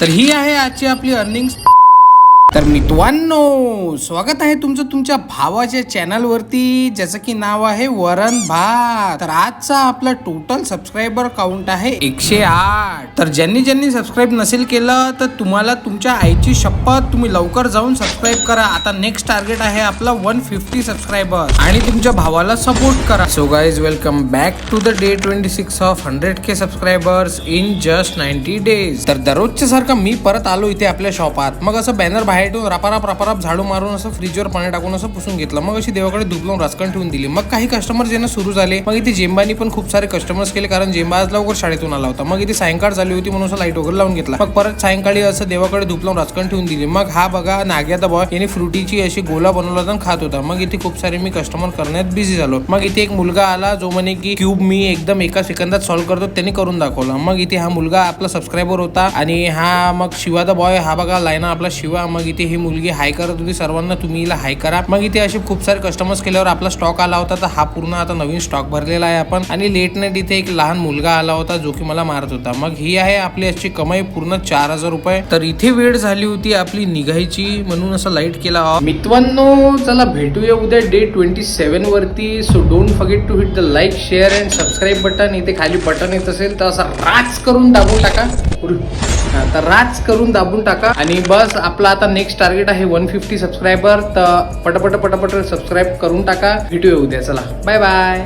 तर ही आहे आजची आपली अर्निंग। तर मित्रांनो, स्वागत आहे तुमचं तुमच्या भावाच्या चॅनल वरती, ज्याचं की नाव आहे वरण भात। तर आजचा आपला टोटल सबस्क्रायबर काउंट आहे 108। तर ज्यांनी सबस्क्राईब नसेल केलं तर तुम्हाला तुमच्या आईची शपथ, तुम्ही लवकर जाऊन सबस्क्राईब करा। आता नेक्स्ट टार्गेट आहे आपला 150 सबस्क्रायबर आणि तुमच्या भावाला सपोर्ट करा। So guys, welcome back to the day 26 of 100K subscribers in just 90 days. तर दररोजच्या सारखं मी परत आलो इथे आपल्या शॉपात। मग असं बॅनर बाहेर ठेवून रापाराप झाडू मारून असं फ्रीजवर पाणी टाकून असं पुसून घेतलं। मग अशी देवाकडे धूप लावून राजकण ठेवून दिली। मग काही कस्टमर येणं सुरू झाले। मग इथे जेंबानी पण खूप सारे कस्टमर्स केले, कारण जेंबा आज लवकर शाळेतून आला होता। मग इथे सायंकाळ झाली होती म्हणून असं लाईट वगैरे लावून घेतला। मग परत सायंकाळी असं देवाकडे धूप लावून राजकण ठेवून दिली। मग हा बघा नाग्या द बॉय याने फ्रुटीची अशी गोला बनवला होता आणि खात होता। मग इथे खूप सारे मी कस्टमर करण्यात बिझी झालो। मग इथे एक मुलगा आला जो म्हणे की क्यूब मी एकदम एका सेकंदात सॉल्व्ह करतो, त्यांनी करून दाखवला। मग इथे हा मुलगा आपला सबस्क्रायबर होता आणि हा मग शिवा द बॉय, हा बघा लाईना आपला शिवा। मग इथे ही मुलगी हाय करत होती सर्वांना, तुम्ही हिला हाय करा। मग इथे असे खूप सारे कस्टमर्स केल्यावर आपला स्टॉक आला होता। तर हा पूर्ण आता नवीन स्टॉक भरलेला आहे आपण। आणि लेट नाईट इथे एक लहान मुलगा आला होता जो की मला मारत होता। मग ही आहे आपली अशी कमाई पूर्ण 4000 रुपये। तर इथे वेळ झाली होती आपली निघायची म्हणून असं लाईट केला। मित्रांनो, चला भेटूया उद्या डे 27 वरती। So don't forget to hit the like, share and subscribe button. इथे खाली बटन येत असेल तर असं राज करून दाबून टाका। तर राज करून दाबून टाका आणि बस आपला आता नेक्स्ट टार्गेट आहे 150 सबस्क्रायबर। तर पटापट सबस्क्राईब करून टाका। भेटूया उद्या, चला बाय बाय।